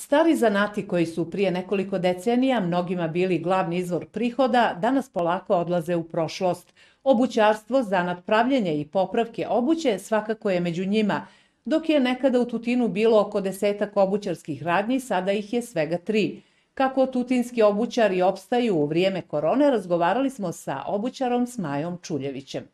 Stari zanati koji su prije nekoliko decenija mnogima bili glavni izvor prihoda, danas polako odlaze u prošlost. Obućarstvo, zanat pravljenja i popravke obuće svakako je među njima. Dok je nekada u Tutinu bilo oko 10 obućarskih radnji, sada ih je svega 3. Kako tutinski obućari opstaju u vrijeme korone, razgovarali smo sa obućarom Smajom Čuljevićem.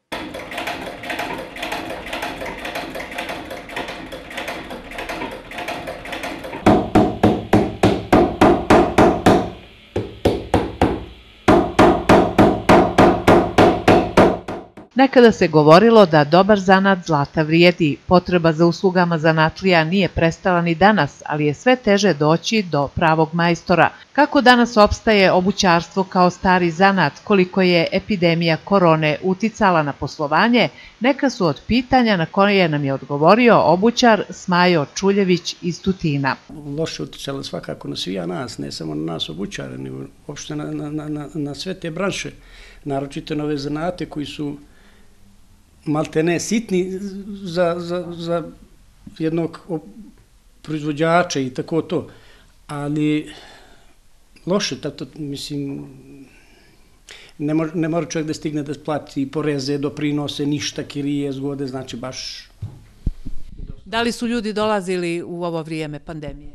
Nekada se govorilo da dobar zanat zlata vrijedi. Potreba za uslugama zanatlija nije prestala ni danas, ali je sve teže doći do pravog majstora. Kako danas opstaje obućarstvo kao stari zanat, koliko je epidemija korone uticala na poslovanje, neka su od pitanja na koje nam je odgovorio obućar Smajo Čuljević iz Tutina. Loše uticalo svakako na svija nas, ne samo na nas obućare, nego uopšte na sve te branše, naročito na ove zanate koji su malte ne sitni za jednog proizvođača i tako to, ali loše, mislim, ne mora čovjek da stigne da plati poreze, doprinose, ništa, kirije, zgode, znači baš... Da li su ljudi dolazili u ovo vrijeme pandemije?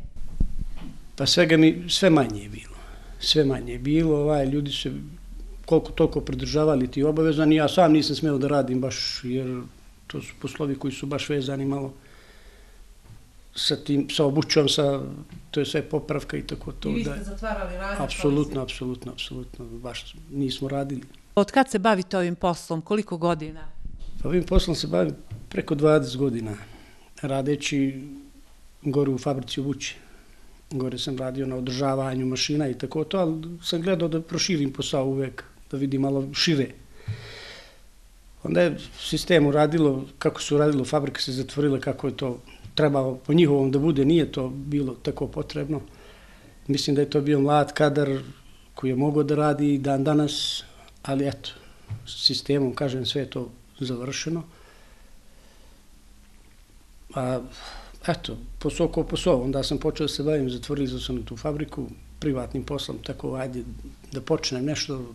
Pa sve manje je bilo, sve manje je bilo, ljudi se koliko toliko pridržavali ti obaveza, ni ja sam nisam smeo da radim baš, jer to su poslovi koji su baš vezani malo sa obućom, to je sve popravka i tako to. I vi ste zatvarali radnje? Apsolutno, baš nismo radili. Od kad se bavite ovim poslom, koliko godina? Pa ovim poslom se bavim preko 20 godina, radeći gore u fabrici obuće. Gore sam radio na održavanju mašina i tako to, ali sam gledao da proširim posao uvek, da vidim malo šire. Onda je sistem uradilo, kako su uradilo, fabrika se zatvorile, kako je to trebalo po njihovom da bude, nije to bilo tako potrebno. Mislim da je to bio mlad kadar koji je mogao da radi i dan danas, ali eto, sistemom, kažem, sve je to završeno. A eto, posao ko posao, onda sam počeo da se bavim, zatvorili sam tu fabriku, privatnim poslom, tako ajde da počnem nešto,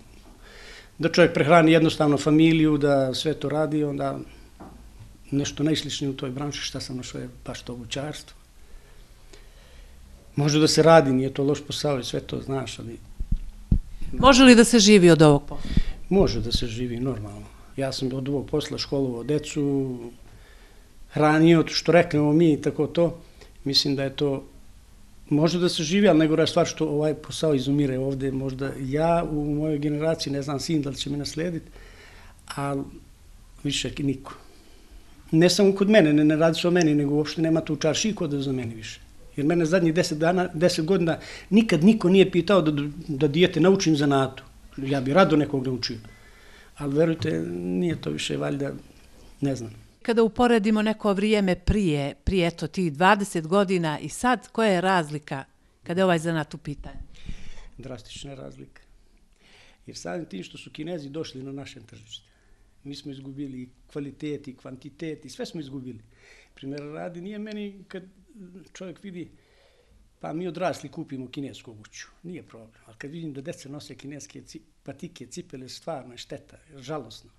da čovjek prehrani jednostavno familiju, da sve to radi, onda nešto najsličnije u toj branši, šta sam našao je baš to obućarstvo. Može da se radi, nije to loš posao i sve to znaš, ali... Može li da se živi od ovog posla? Može da se živi, normalno. Ja sam od ovog posla školovao decu, hranio, što reknemo mi i tako to, mislim da je to, može da se živi, ali nego je stvar što ovaj posao izumire ovde, možda ja u mojoj generaciji, ne znam sin da li će me naslediti, ali više niko. Ne samo kod mene, ne radi se o meni, nego uopšte nema tu čarši kod da za meni više. Jer mene zadnjih 10 godina nikad niko nije pitao da dijete naučim zanatu. Ja bi rado nekog naučio, ali verujte, nije to više valjda, ne znam. Kada uporedimo neko vrijeme prije eto tih 20 godina i sad, koja je razlika kada je ovaj zanat u pitanju? Drastična razlika. Jer samim tim što su Kinezi došli na našem tržište, mi smo izgubili i kvalitet i kvantitet i sve smo izgubili. Primjera radi, nije meni kad čovjek vidi, pa mi odrasli kupimo kinesku obuću, nije problem. Ali kad vidim da deca nose kineske patike, cipele, stvarno je šteta, žalosno.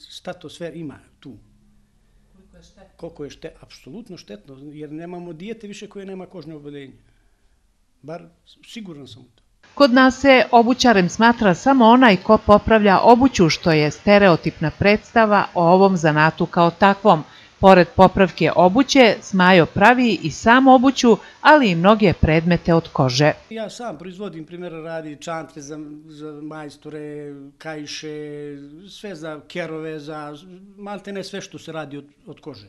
Šta to sve ima tu? Koliko je štetno? Apsolutno štetno, jer nemamo dijete više koje nema kožne oboljenje. Bar siguran sam u to. Kod nas se obućarem smatra samo onaj ko popravlja obuću, što je stereotipna predstava o ovom zanatu kao takvom. Pored popravke obuće, Smajo pravi i sam obuću, ali i mnoge predmete od kože. Ja sam proizvodim, primjera radi čantre za majstore, kaiše, sve za kerove, za malte ne sve što se radi od kože.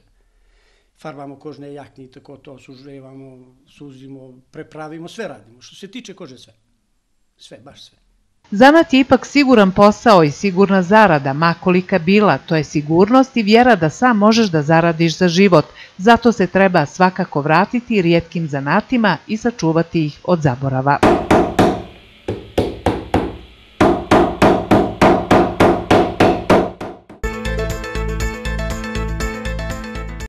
Farbamo kožne jakne i tako to, suževamo, suzimo, prepravimo, sve radimo. Što se tiče kože, sve. Sve, baš sve. Zanat je ipak siguran posao i sigurna zarada, ma kolika bila, to je sigurnost i vjera da sam možeš da zaradiš za život. Zato se treba svakako vratiti rijetkim zanatima i sačuvati ih od zaborava.